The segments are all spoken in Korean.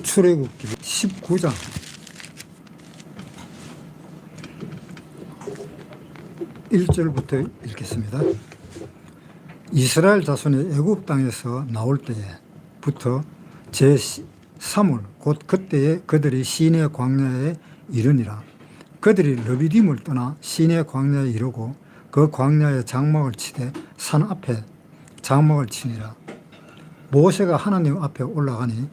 출애굽기 19장 1절부터 읽겠습니다. 이스라엘 자손이 애굽 땅에서 나올 때부터 제3월 곧 그때에 그들이 시내 광야에 이르니라. 그들이 르비딤을 떠나 시내 광야에 이르고 그 광야에 장막을 치되 산 앞에 장막을 치니라. 모세가 하나님 앞에 올라가니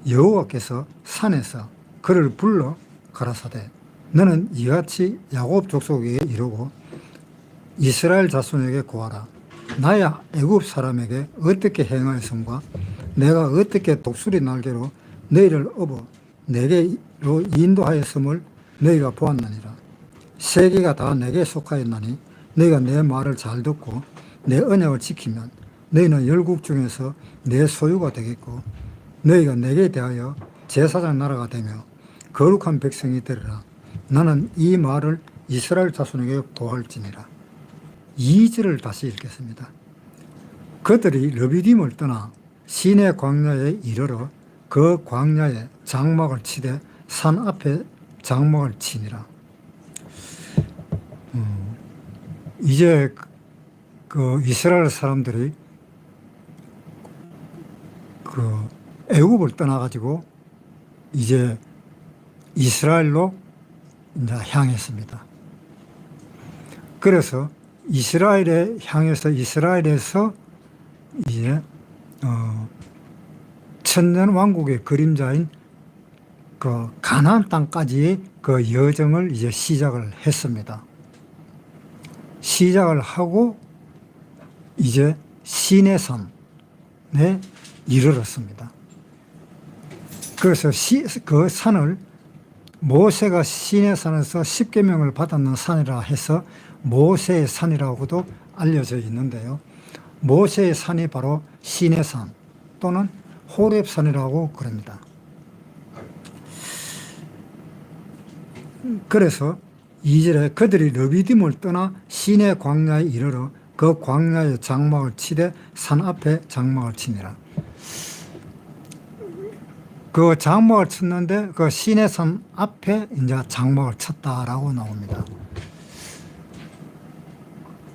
여호와께서 산에서 그를 불러 가라사대 너는 이같이 야곱 족속에게 이르고 이스라엘 자손에게 고하라. 나야 애굽 사람에게 어떻게 행하였음과 내가 어떻게 독수리 날개로 너희를 업어 내게로 인도하였음을 너희가 보았느니라. 세계가 다 내게 속하였나니 너희가 내 말을 잘 듣고 내 언약을 지키면 너희는 열국 중에서 내 소유가 되겠고 너희가 내게 대하여 제사장 나라가 되며 거룩한 백성이 되리라. 나는 이 말을 이스라엘 자손에게 고할지니라. 2절을 다시 읽겠습니다. 그들이 르비딤을 떠나 시내 광야에 이르러 그 광야에 장막을 치되 산 앞에 장막을 치니라. 이제 그 이스라엘 사람들이 그 애굽을 떠나가지고 이제 이스라엘로 이제 향했습니다. 그래서 이스라엘에 향해서 이스라엘에서 이제 천년 왕국의 그림자인 그 가나안 땅까지의 그 여정을 이제 시작을 했습니다. 시작을 하고 이제 시내산에 이르렀습니다. 그래서 그 산을 모세가 시내산에서 십계명을 받았는 산이라 해서 모세의 산이라고도 알려져 있는데요. 모세의 산이 바로 시내산 또는 호렙산이라고 그럽니다. 그래서 2절에 그들이 르비딤을 떠나 시내 광야에 이르러 그 광야에 장막을 치되 산 앞에 장막을 치니라. 그 장막을 쳤는데 그 시내산 앞에 이제 장막을 쳤다라고 나옵니다.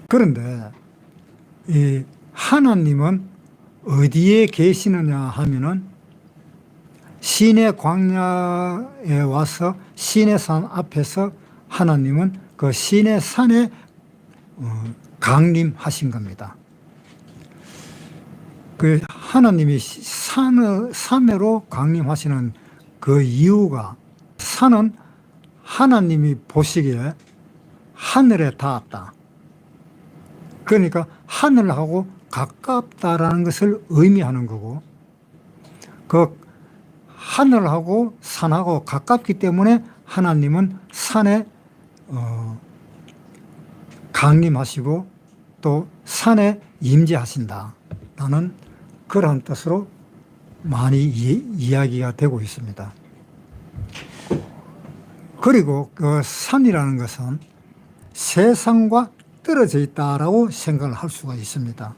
그런데 이 하나님은 어디에 계시느냐 하면은 시내 광야에 와서 시내산 앞에서 하나님은 그 시내산에 강림하신 겁니다. 그 하나님이 산으로 강림하시는 그 이유가 산은 하나님이 보시기에 하늘에 닿았다. 그러니까 하늘하고 가깝다라는 것을 의미하는 거고 그 하늘하고 산하고 가깝기 때문에 하나님은 산에 강림하시고 또 산에 임재하신다라는 그러한 뜻으로 많이 이야기가 되고 있습니다. 그리고 그 산이라는 것은 세상과 떨어져 있다라고 생각을 할 수가 있습니다.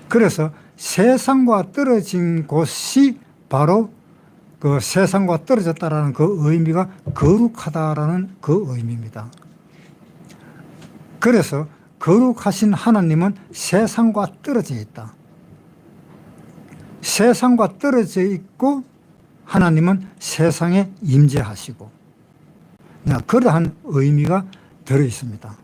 그래서 세상과 떨어진 곳이 바로 그 세상과 떨어졌다라는 그 의미가 거룩하다라는 그 의미입니다. 그래서 거룩하신 하나님은 세상과 떨어져 있다. 세상과 떨어져 있고 하나님은 세상에 임재하시고 그러한 의미가 들어 있습니다.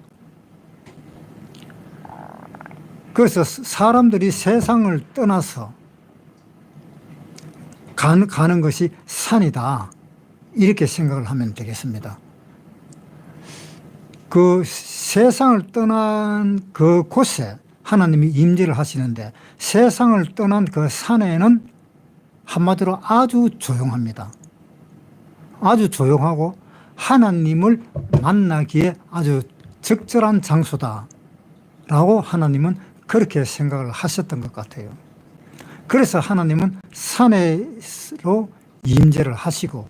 그래서 사람들이 세상을 떠나서 가는 것이 산이다. 이렇게 생각을 하면 되겠습니다. 그 세상을 떠난 그 곳에 하나님이 임재를 하시는데 세상을 떠난 그 산에는 한마디로 아주 조용합니다. 아주 조용하고 하나님을 만나기에 아주 적절한 장소다라고 하나님은 그렇게 생각을 하셨던 것 같아요. 그래서 하나님은 산으로 임재를 하시고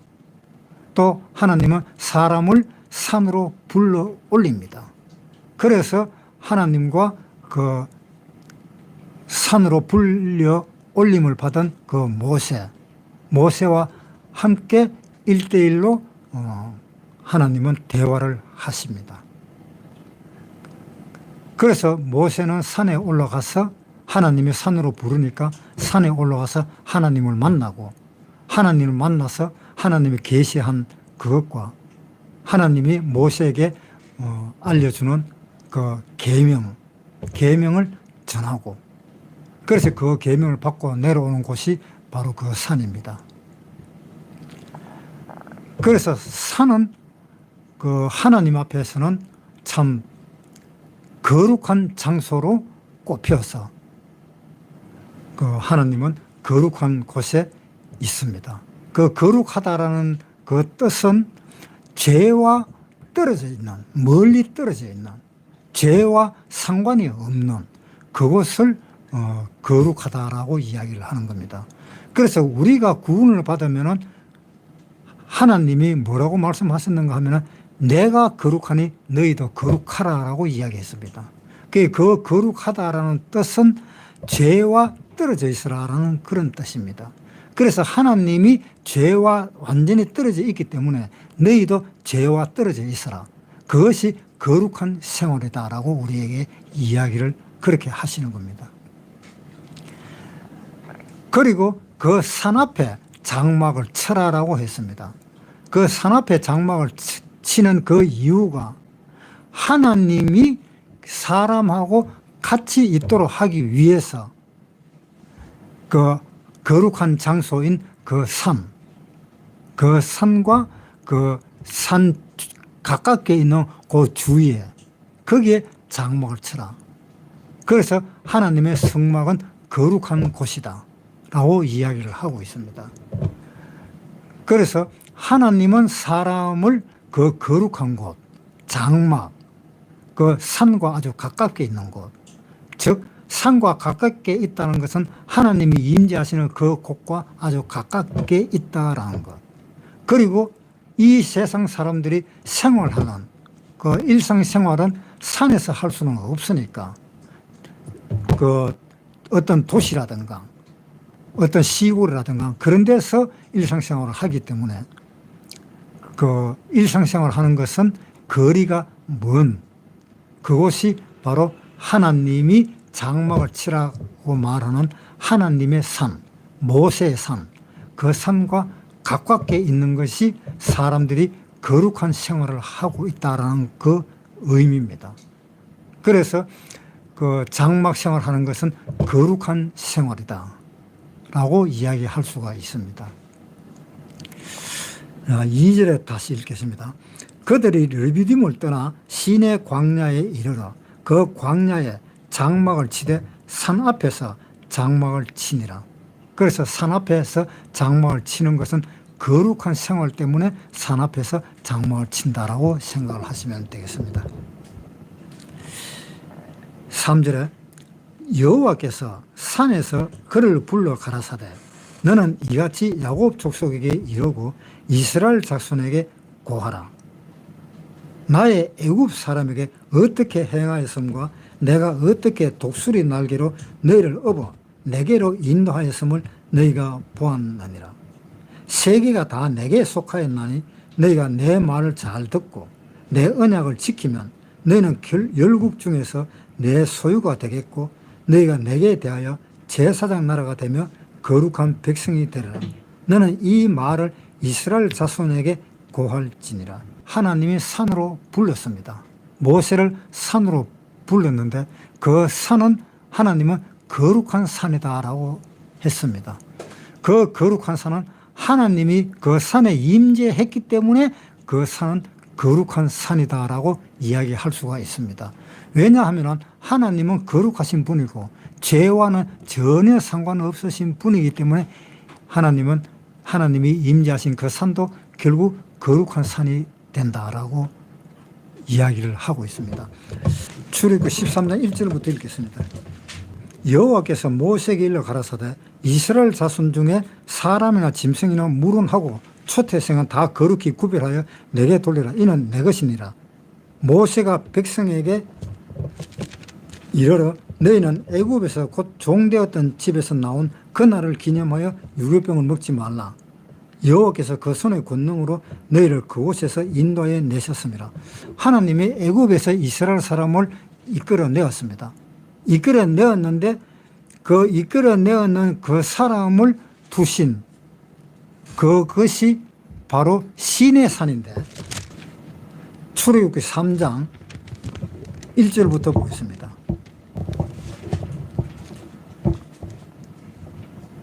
또 하나님은 사람을 산으로 불러 올립니다. 그래서 하나님과 그 산으로 불려 올림을 받은 그 모세 모세와 함께 1대1로 하나님은 대화를 하십니다. 그래서 모세는 산에 올라가서 하나님이 산으로 부르니까 산에 올라가서 하나님을 만나고, 하나님을 만나서 하나님이 계시한 그것과 하나님이 모세에게 알려주는 그 계명을 전하고, 그래서 그 계명을 받고 내려오는 곳이 바로 그 산입니다. 그래서 산은 그 하나님 앞에서는 참 거룩한 장소로 꼽혀서 그 하나님은 거룩한 곳에 있습니다. 그 거룩하다라는 그 뜻은 죄와 떨어져 있는, 멀리 떨어져 있는, 죄와 상관이 없는 그것을 거룩하다라고 이야기를 하는 겁니다. 그래서 우리가 구원을 받으면은 하나님이 뭐라고 말씀하셨는가 하면은 내가 거룩하니 너희도 거룩하라라고 이야기했습니다. 그 거룩하다라는 뜻은 죄와 떨어져 있으라라는 그런 뜻입니다. 그래서 하나님이 죄와 완전히 떨어져 있기 때문에 너희도 죄와 떨어져 있으라. 그것이 거룩한 생활이다라고 우리에게 이야기를 그렇게 하시는 겁니다. 그리고 그 산 앞에 장막을 쳐라라고 했습니다. 그 산 앞에 장막을 치는 그 이유가 하나님이 사람하고 같이 있도록 하기 위해서 그 거룩한 장소인 그 산과 그 산 가깝게 있는 그 주위에 거기에 장막을 쳐라. 그래서 하나님의 성막은 거룩한 곳이다 라고 이야기를 하고 있습니다. 그래서 하나님은 사람을 그 거룩한 곳, 장막, 그 산과 아주 가깝게 있는 곳, 즉 산과 가깝게 있다는 것은 하나님이 임재하시는 그 곳과 아주 가깝게 있다라는 것. 그리고 이 세상 사람들이 생활하는 그 일상생활은 산에서 할 수는 없으니까 그 어떤 도시라든가 어떤 시골이라든가 그런 데서 일상생활을 하기 때문에 그 일상생활을 하는 것은 거리가 먼 그곳이 바로 하나님이 장막을 치라고 말하는 하나님의 산, 모세의 산, 그 산과 가깝게 있는 것이 사람들이 거룩한 생활을 하고 있다는 그 의미입니다. 그래서 그 장막 생활하는 것은 거룩한 생활이다 라고 이야기할 수가 있습니다. 2절에 다시 읽겠습니다. 그들이 르비딤을 떠나 시내 광야에 이르러 그 광야에 장막을 치되 산 앞에서 장막을 치니라. 그래서 산 앞에서 장막을 치는 것은 거룩한 생활 때문에 산 앞에서 장막을 친다라고 생각을 하시면 되겠습니다. 3절에 여호와께서 산에서 그를 불러 가라사대 너는 이같이 야곱 족속에게 이르고 이스라엘 자손에게 고하라. 나의 애굽 사람에게 어떻게 행하였음과 내가 어떻게 독수리 날개로 너희를 업어 내게로 인도하였음을 너희가 보았느니라. 세계가 다 내게 속하였나니 너희가 내 말을 잘 듣고 내 언약을 지키면 너희는 열국 중에서 내 소유가 되겠고 너희가 내게 대하여 제사장 나라가 되며 거룩한 백성이 되리라. 너는 이 말을 이스라엘 자손에게 고할지니라. 하나님이 산으로 불렀습니다. 모세를 산으로 불렀는데 그 산은 하나님은 거룩한 산이다라고 했습니다. 그 거룩한 산은 하나님이 그 산에 임재했기 때문에 그 산은 거룩한 산이다라고 이야기할 수가 있습니다. 왜냐하면 하나님은 거룩하신 분이고 죄와는 전혀 상관없으신 분이기 때문에 하나님이 임재하신 그 산도 결국 거룩한 산이 된다라고 이야기를 하고 있습니다. 출애굽기 13장 1절부터 읽겠습니다. 여호와께서 모세에게 일러 가라사대 이스라엘 자손 중에 사람이나 짐승이나 물은 하고 초태생은 다 거룩히 구별하여 내게 돌리라. 이는 내 것이니라. 모세가 백성에게 이르러 너희는 애굽에서 곧 종되었던 집에서 나온 그날을 기념하여 유교병을 먹지 말라. 여호와께서 그 손의 권능으로 너희를 그곳에서 인도해 내셨습니다. 하나님이 애굽에서 이스라엘 사람을 이끌어내었습니다. 이끌어내었는데 그 이끌어내었는 그 사람을 두신 그것이 바로 시내산인데, 출애굽기 3장 1절부터 보겠습니다.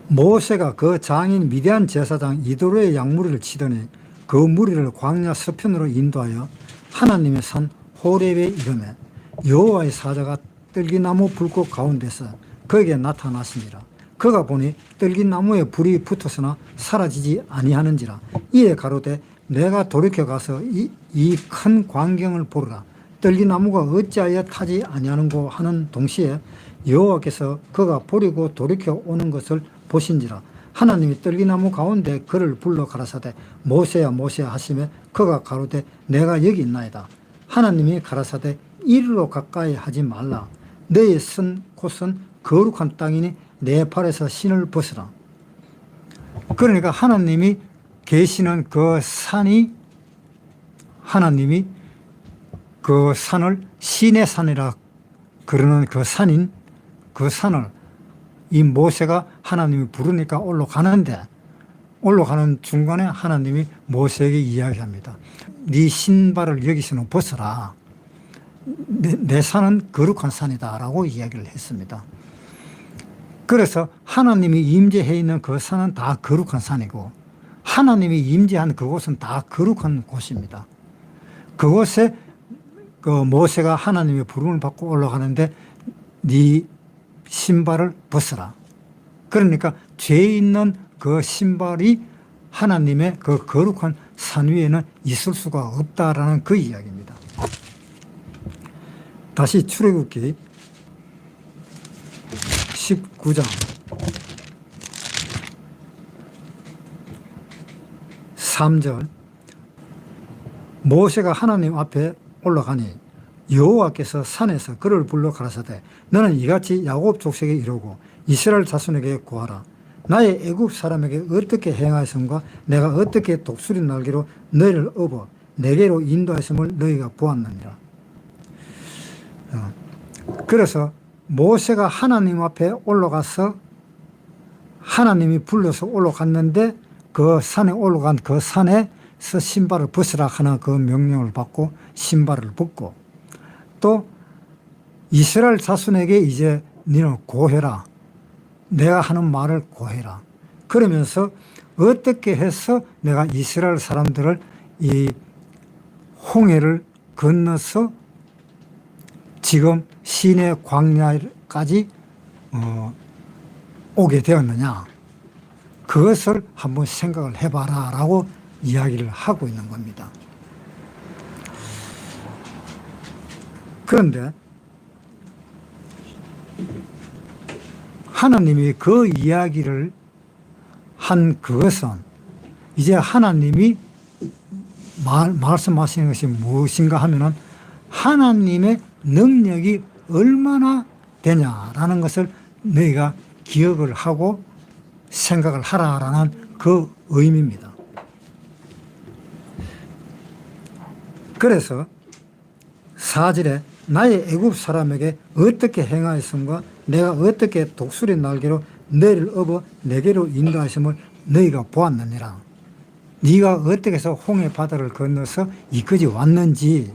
모세가 그 장인 미디안 제사장 이도로의 양무리를 치더니 그 무리를 광야 서편으로 인도하여 하나님의 산 호렙에 이르매 여호와의 사자가 떨기나무 불꽃 가운데서 그에게 나타났습니다. 그가 보니 떨기나무에 불이 붙었으나 사라지지 아니하는지라. 이에 가로되 내가 돌이켜 가서 이 큰 광경을 보르라. 떨기나무가 어찌하여 타지 아니하는고 하는 동시에 여호와께서 그가 버리고 돌이켜 오는 것을 보신지라. 하나님이 떨기나무 가운데 그를 불러 가라사대 모세야 모세야 하시매 그가 가로되 내가 여기 있나이다. 하나님이 가라사대 이리로 가까이 하지 말라. 너의 선 곳은 거룩한 땅이니 내 발에서 신을 벗으라. 그러니까 하나님이 계시는 그 산이, 하나님이 그 산을 신의 산이라 그러는 그 산인 그 산을 이 모세가 하나님이 부르니까 올라가는데, 올라가는 중간에 하나님이 모세에게 이야기합니다. 네 신발을 여기서는 벗어라. 내 산은 거룩한 산이다 라고 이야기를 했습니다. 그래서 하나님이 임재해 있는 그 산은 다 거룩한 산이고 하나님이 임재한 그곳은 다 거룩한 곳입니다. 그곳에 그 모세가 하나님의 부름을 받고 올라가는데 네 신발을 벗어라. 그러니까 죄 있는 그 신발이 하나님의 그 거룩한 산 위에는 있을 수가 없다라는 그 이야기입니다. 다시 출애굽기 19장 3절. 모세가 하나님 앞에 올라가니 여호와께서 산에서 그를 불러 가라사대 너는 이같이 야곱 족속에 이르고 이스라엘 자손에게 고하라. 나의 애굽 사람에게 어떻게 행하였음과 내가 어떻게 독수리 날개로 너희를 업어 내게로 인도하였음을 너희가 보았느니라. 그래서 모세가 하나님 앞에 올라가서 하나님이 불러서 올라갔는데 그 산에 올라간 그 산에서 신발을 벗으라 하는 그 명령을 받고 신발을 벗고, 또 이스라엘 자손에게 이제 너는 고해라. 내가 하는 말을 고해라. 그러면서 어떻게 해서 내가 이스라엘 사람들을 이 홍해를 건너서 지금 시내 광야까지 오게 되었느냐, 그것을 한번 생각을 해봐라 라고 이야기를 하고 있는 겁니다. 그런데 하나님이 그 이야기를 한 그것은 이제 하나님이 말씀하시는 것이 무엇인가 하면은 하나님의 능력이 얼마나 되냐라는 것을 너희가 기억을 하고 생각을 하라라는 그 의미입니다. 그래서 4절에 나의 애굽 사람에게 어떻게 행하였음과 내가 어떻게 독수리 날개로 너희를 업어 내게로 인도하심을 너희가 보았느니라. 네가 어떻게 해서 홍해 바다를 건너서 이까지 왔는지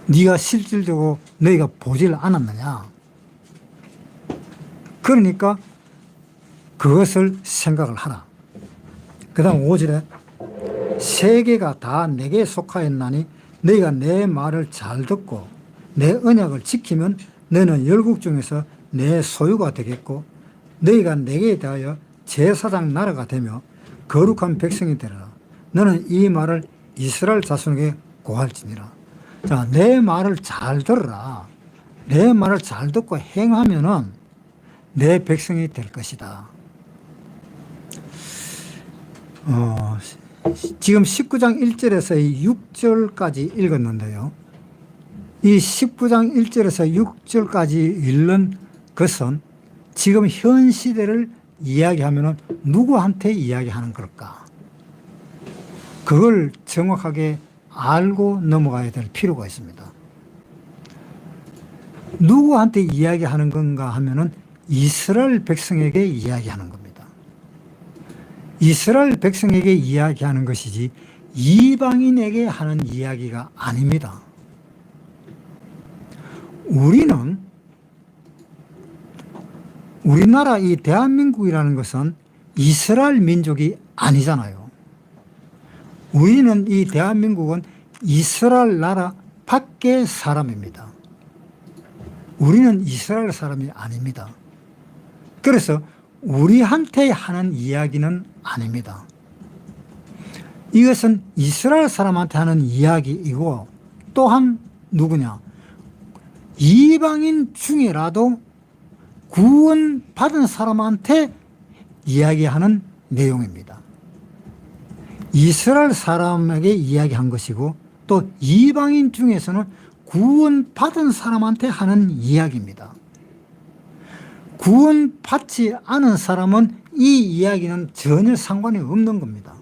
네가 실질적으로 너희가 보질 않았느냐. 그러니까 그것을 생각을 하라. 그 다음 5절에 세계가 다 내게 속하였나니 너희가 내 말을 잘 듣고 내 언약을 지키면 너는 열국 중에서 내 소유가 되겠고 너희가 내게 대하여 제사장 나라가 되며 거룩한 백성이 되리라. 너는 이 말을 이스라엘 자손에게 고할지니라. 자, 내 말을 잘 들으라. 내 말을 잘 듣고 행하면은 내 백성이 될 것이다. 지금 19장 1절에서 6절까지 읽었는데요. 이 19장 1절에서 6절까지 읽는 것은 지금 현 시대를 이야기하면은 누구한테 이야기하는 걸까? 그걸 정확하게 알고 넘어가야 될 필요가 있습니다. 누구한테 이야기하는 건가 하면은 이스라엘 백성에게 이야기하는 겁니다. 이스라엘 백성에게 이야기하는 것이지 이방인에게 하는 이야기가 아닙니다. 우리나라 이 대한민국이라는 것은 이스라엘 민족이 아니잖아요. 우리는 이 대한민국은 이스라엘 나라 밖의 사람입니다. 우리는 이스라엘 사람이 아닙니다. 그래서 우리한테 하는 이야기는 아닙니다. 이것은 이스라엘 사람한테 하는 이야기이고 또한 누구냐? 이방인 중에라도 구원받은 사람한테 이야기하는 내용입니다. 이스라엘 사람에게 이야기한 것이고 또 이방인 중에서는 구원받은 사람한테 하는 이야기입니다. 구원받지 않은 사람은 이 이야기는 전혀 상관이 없는 겁니다.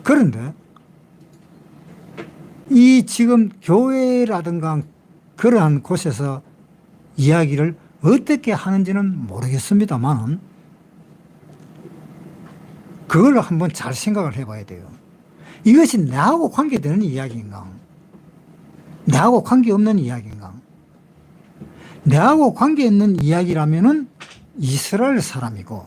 그런데 이 지금 교회라든가 그러한 곳에서 이야기를 어떻게 하는지는 모르겠습니다만 그걸 한번 잘 생각을 해봐야 돼요. 이것이 나하고 관계되는 이야기인가? 나하고 관계없는 이야기인가? 나하고 관계있는 이야기라면은 이스라엘 사람이고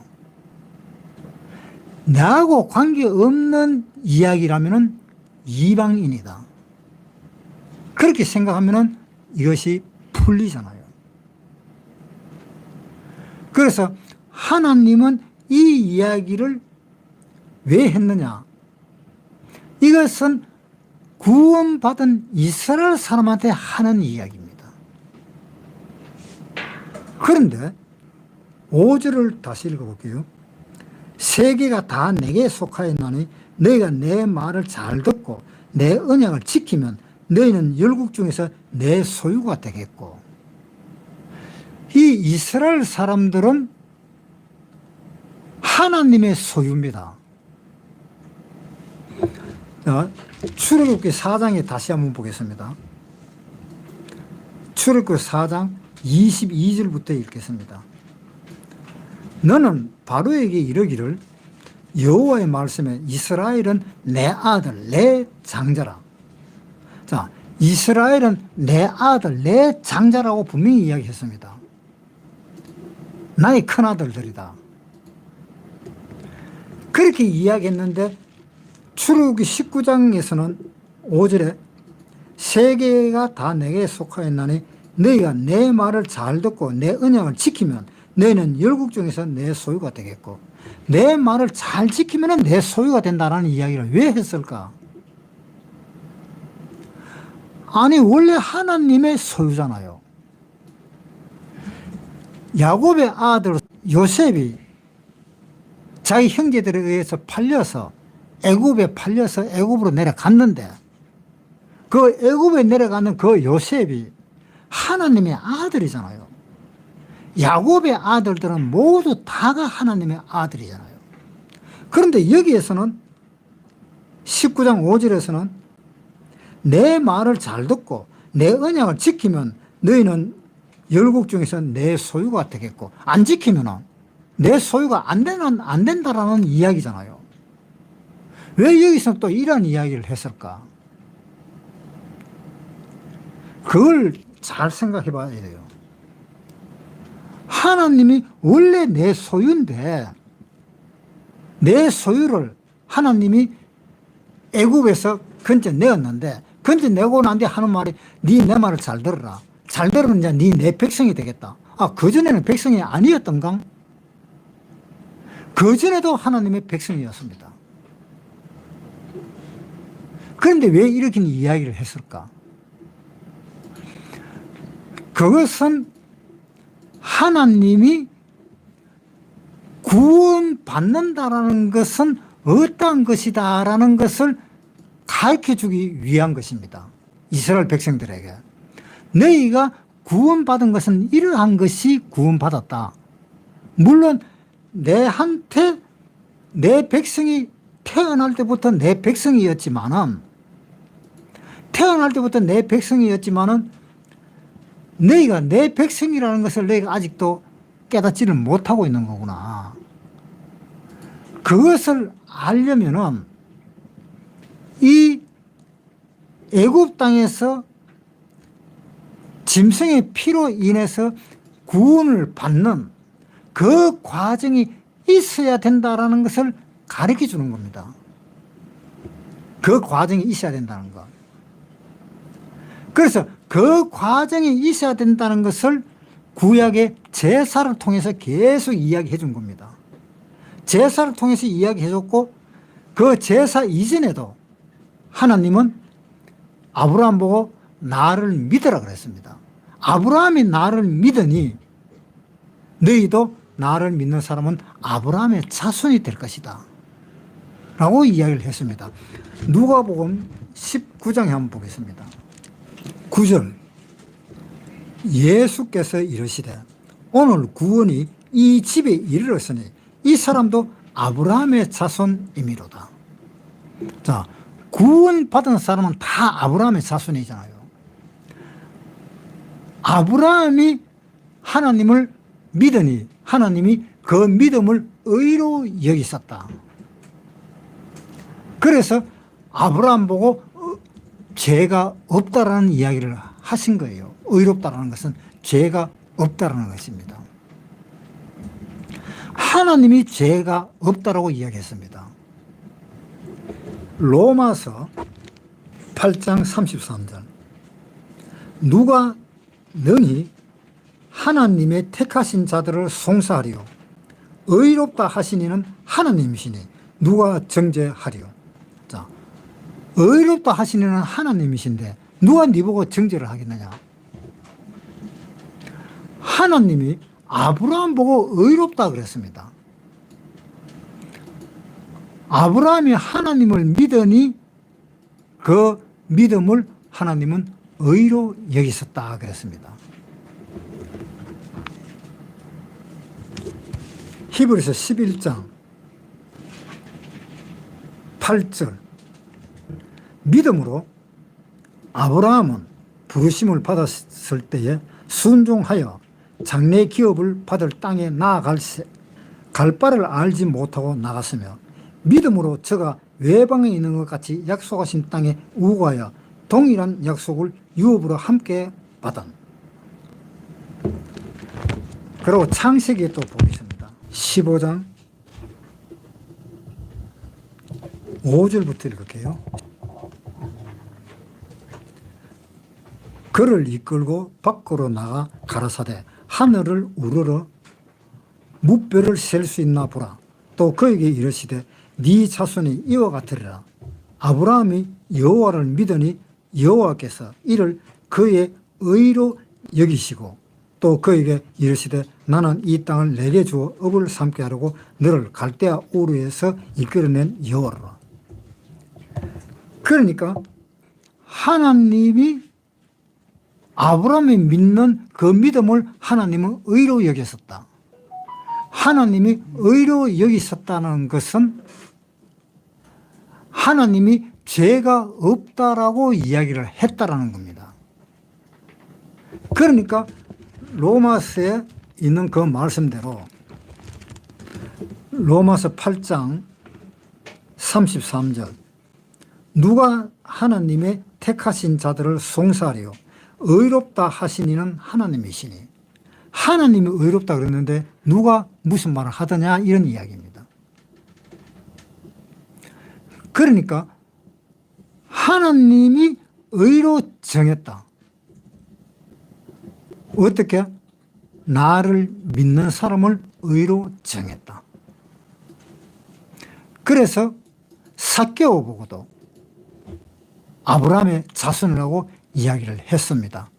나하고 관계없는 이야기라면은 이방인이다. 그렇게 생각하면은 이것이 풀리잖아요. 그래서 하나님은 이 이야기를 왜 했느냐? 이것은 구원받은 이스라엘 사람한테 하는 이야기입니다. 그런데 5절을 다시 읽어볼게요. 세계가 다 내게 속하였나니 너희가 내 말을 잘 듣고 내 언약을 지키면 너희는 열국 중에서 내 소유가 되겠고. 이 이스라엘 사람들은 하나님의 소유입니다. 출애굽기 4장에 다시 한번 보겠습니다. 출애굽기 4장 22절부터 읽겠습니다. 너는 바로에게 이르기를 여호와의 말씀에 이스라엘은 내 아들 내 장자라. 자, 이스라엘은 내 아들 내 장자라고 분명히 이야기했습니다. 나의 큰아들들이다. 그렇게 이야기했는데 출애굽기 19장에서는 5절에 세계가 다 내게 속하였나니 너희가 내 말을 잘 듣고 내 언약을 지키면 너희는 열국 중에서 내 소유가 되겠고. 내 말을 잘 지키면 내 소유가 된다는 이야기를 왜 했을까? 아니 원래 하나님의 소유잖아요. 야곱의 아들 요셉이 자기 형제들에 의해서 팔려서 애굽으로 내려갔는데 그 애굽에 내려가는 그 요셉이 하나님의 아들이잖아요. 야곱의 아들들은 모두 다가 하나님의 아들이잖아요. 그런데 여기에서는 19장 5절에서는 내 말을 잘 듣고 내 언약을 지키면 너희는 열국 중에서 내 소유가 되겠고 안 지키면 내 소유가 안 된다라는 이야기잖아요. 왜 여기서 또 이런 이야기를 했을까? 그걸 잘 생각해 봐야 돼요. 하나님이 원래 내 소유인데 내 소유를 하나님이 애굽에서 건져내었는데 건져내고 난 뒤에 하는 말이 네 내 말을 잘 들어라. 잘 들으면 이제 네 내 백성이 되겠다. 그전에는 백성이 아니었던가? 그전에도 하나님의 백성이었습니다. 그런데 왜 이렇게 이야기를 했을까? 그것은 하나님이 구원받는다라는 것은 어떠한 것이다라는 것을 가르쳐주기 위한 것입니다. 이스라엘 백성들에게. 너희가 구원받은 것은 이러한 것이 구원받았다. 물론 내한테 내 백성이 태어날 때부터 내 백성이었지만은 너희가 내 백성이라는 것을 너희가 아직도 깨닫지를 못하고 있는 거구나. 그것을 알려면은 이 애굽 땅에서 짐승의 피로 인해서 구원을 받는 그 과정이 있어야 된다라는 것을 가르쳐 주는 겁니다. 그 과정이 있어야 된다는 것. 그래서 그 과정이 있어야 된다는 것을 구약의 제사를 통해서 계속 이야기해 준 겁니다. 제사를 통해서 이야기해 줬고 그 제사 이전에도 하나님은 아브라함 보고 나를 믿으라 그랬습니다. 아브라함이 나를 믿으니 너희도 나를 믿는 사람은 아브라함의 자손이 될 것이다 라고 이야기를 했습니다. 누가복음 19장에 한번 보겠습니다. 9절 예수께서 이르시되 오늘 구원이 이 집에 이르렀으니 이 사람도 아브라함의 자손이미로다. 자, 구원받은 사람은 다 아브라함의 자손이잖아요. 아브라함이 하나님을 믿으니 하나님이 그 믿음을 의로 여기셨다. 그래서 아브라함 보고 죄가 없다라는 이야기를 하신 거예요. 의롭다라는 것은 죄가 없다라는 것입니다. 하나님이 죄가 없다라고 이야기했습니다. 로마서 8장 33절 누가 능히 하나님의 택하신 자들을 송사하리요 의롭다 하시니는 하나님이시니 누가 정죄하리요. 자, 의롭다 하시니는 하나님이신데 누가 네 보고 정죄를 하겠느냐. 하나님이 아브라함 보고 의롭다 그랬습니다. 아브라함이 하나님을 믿으니 그 믿음을 하나님은 의로 여기셨다 그랬습니다. 히브리서 11장 8절 믿음으로 아브라함은 부르심을 받았을 때에 순종하여 장래 기업을 받을 땅에 나아갈세 갈 바를 알지 못하고 나갔으며 믿음으로 저가 외방에 있는 것 같이 약속하신 땅에 우거하여 동일한 약속을 유업으로 함께 받은. 그리고 창세기에 또 보겠습니다. 15장 5절부터 읽을게요. 그를 이끌고 밖으로 나가 가라사대 하늘을 우러러 무뼈를 셀 수 있나 보라. 또 그에게 이르시되 네 자손이 이와 같으리라. 아브라함이 여호와를 믿으니 여호와께서 이를 그의 의로 여기시고 또 그에게 이르시되 나는 이 땅을 내게 주어 업을 삼게 하려고 너를 갈대아 우르에서 이끌어낸 여호와라. 그러니까 하나님이 아브라함이 믿는 그 믿음을 하나님은 의로 여겼었다. 하나님이 의로 여기셨다는 것은 하나님이 죄가 없다라고 이야기를 했다라는 겁니다. 그러니까 로마서에 있는 그 말씀대로 로마서 8장 33절 누가 하나님의 택하신 자들을 송사하리요 의롭다 하시니는 하나님이시니 하나님이 의롭다 그랬는데 누가 무슨 말을 하더냐 이런 이야기입니다. 그러니까 하나님이 의로 정했다. 어떻게? 나를 믿는 사람을 의로 정했다. 그래서 삭개오 보고도 아브라함의 자손이라고 이야기를 했습니다.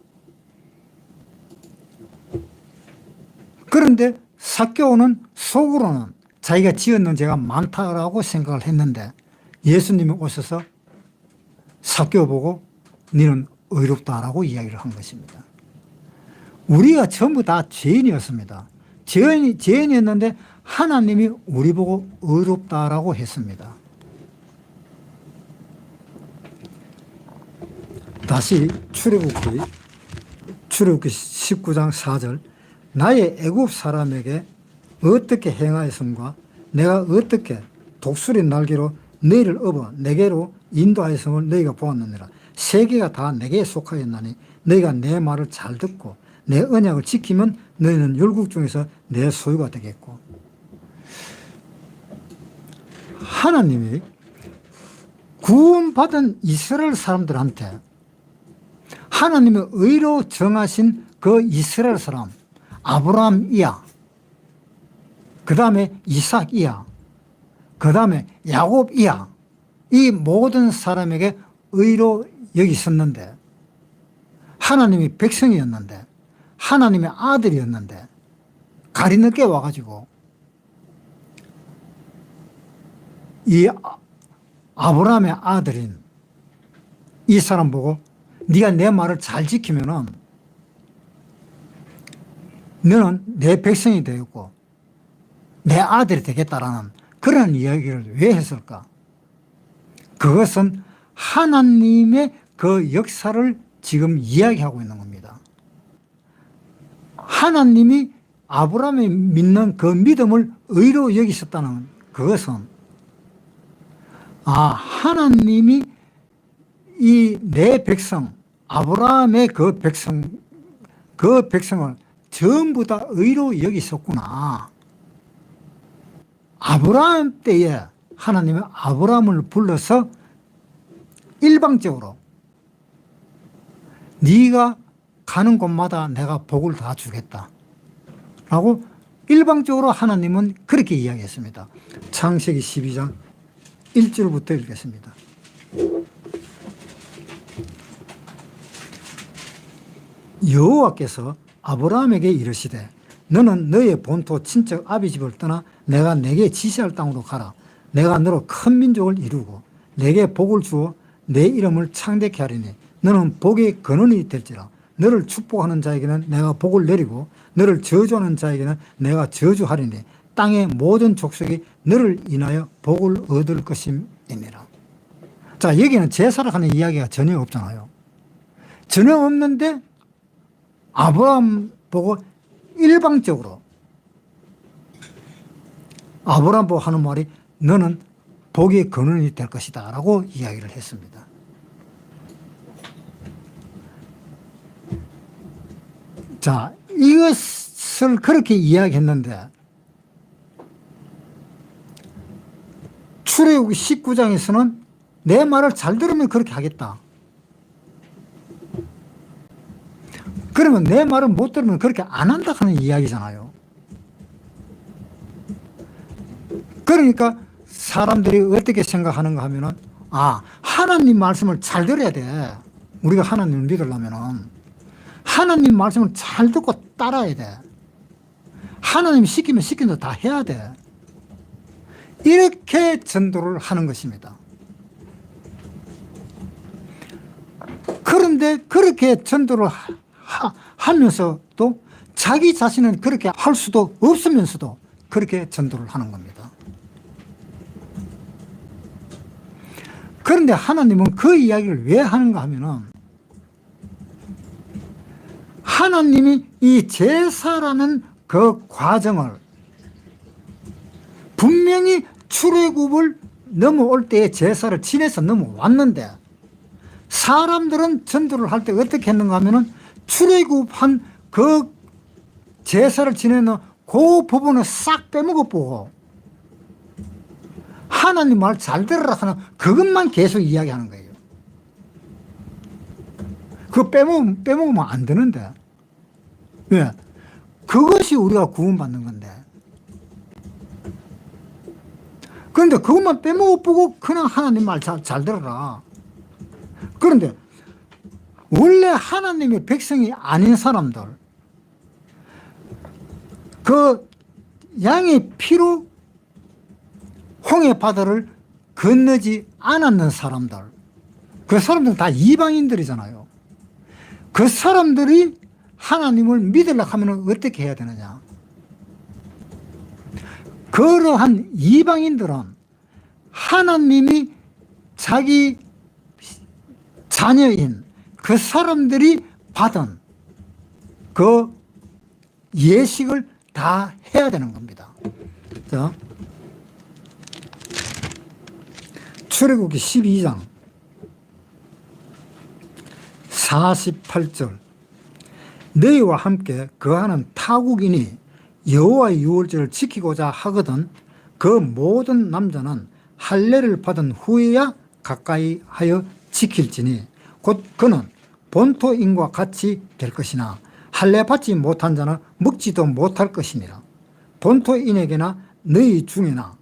그런데 삭개오는 속으로는 자기가 지었는 죄가 많다고 생각을 했는데 예수님이 오셔서 삭개오 보고 너는 의롭다라고 이야기를 한 것입니다. 우리가 전부 다 죄인이었습니다. 죄인이었는데 하나님이 우리 보고 의롭다라고 했습니다. 다시 출애굽기 19장 4절 나의 애굽 사람에게 어떻게 행하였음과 내가 어떻게 독수리 날개로 너희를 업어 내게로 인도하였음을 너희가 보았느니라. 세계가 다 내게 속하였나니 너희가 내 말을 잘 듣고 내 언약을 지키면 너희는 율국 중에서 내 소유가 되겠고. 하나님이 구원받은 이스라엘 사람들한테 하나님의 의로 정하신 그 이스라엘 사람 아브라함이야, 그 다음에 이삭이야, 그 다음에 야곱이야, 이 모든 사람에게 의로 여기셨는데 하나님이 백성이었는데 하나님의 아들이었는데 가리 늦게 와가지고 이 아브라함의 아들인 이 사람 보고 네가 내 말을 잘 지키면은 너는 내 백성이 되었고 내 아들이 되겠다라는 그런 이야기를 왜 했을까? 그것은 하나님의 그 역사를 지금 이야기하고 있는 겁니다. 하나님이 아브라함이 믿는 그 믿음을 의로 여기셨다는 그것은 하나님이 이 내 백성 아브라함의 그 백성을 전부 다 의로 여기셨구나. 아브라함 때에 하나님은 아브라함을 불러서 일방적으로 네가 가는 곳마다 내가 복을 다 주겠다 라고 일방적으로 하나님은 그렇게 이야기했습니다. 창세기 12장 1절부터 읽겠습니다. 여호와께서 아브라함에게 이르시되 너는 너의 본토 친척 아비집을 떠나 내가 내게 지시할 땅으로 가라. 내가 너로 큰 민족을 이루고 내게 복을 주어 내 이름을 창대케 하리니 너는 복의 근원이 될지라. 너를 축복하는 자에게는 내가 복을 내리고 너를 저주하는 자에게는 내가 저주하리니 땅의 모든 족속이 너를 인하여 복을 얻을 것임이니라. 자, 여기는 제사를 하는 이야기가 전혀 없잖아요. 전혀 없는데 아브라함 보고 일방적으로 아브라함 보고 하는 말이 너는 복의 근원이 될 것이다 라고 이야기를 했습니다. 자, 이것을 그렇게 이야기했는데 출애굽기 19장에서는 내 말을 잘 들으면 그렇게 하겠다. 그러면 내 말을 못 들으면 그렇게 안 한다 하는 이야기잖아요. 그러니까 사람들이 어떻게 생각하는가 하면은 하나님 말씀을 잘 들어야 돼. 우리가 하나님을 믿으려면은 하나님 말씀을 잘 듣고 따라야 돼. 하나님 시키면 시킨 대로 다 해야 돼. 이렇게 전도를 하는 것입니다. 그런데 그렇게 전도를 하면서도 자기 자신은 그렇게 할 수도 없으면서도 그렇게 전도를 하는 겁니다. 그런데 하나님은 그 이야기를 왜 하는가 하면은 하나님이 이 제사라는 그 과정을 분명히 출애굽을 넘어올 때에 제사를 지내서 넘어왔는데 사람들은 전도를 할 때 어떻게 했는가 하면은 출애굽한 그 제사를 지내는 그 부분을 싹 빼먹어보고 하나님 말 잘 들으라 하는 그것만 계속 이야기하는 거예요. 그거 빼먹으면 안 되는데. 왜? 그것이 우리가 구원받는 건데. 그런데 그것만 빼먹어보고 그냥 하나님 말 잘 들어라. 그런데 원래 하나님의 백성이 아닌 사람들, 그 양의 피로 홍해 바다를 건너지 않았는 사람들, 그 사람들은 다 이방인들이잖아요. 그 사람들이 하나님을 믿으려고 하면 어떻게 해야 되느냐? 그러한 이방인들은 하나님이 자기 자녀인 그 사람들이 받은 그 예식을 다 해야 되는 겁니다. 자, 출애굽기 12장 48절 너희와 함께 거하는 타국인이 여호와의 유월절을 지키고자 하거든 그 모든 남자는 할례를 받은 후에야 가까이 하여 지킬지니 곧 그는 본토인과 같이 될 것이나 할례 받지 못한 자는 먹지도 못할 것이니라. 본토인에게나 너희 중에나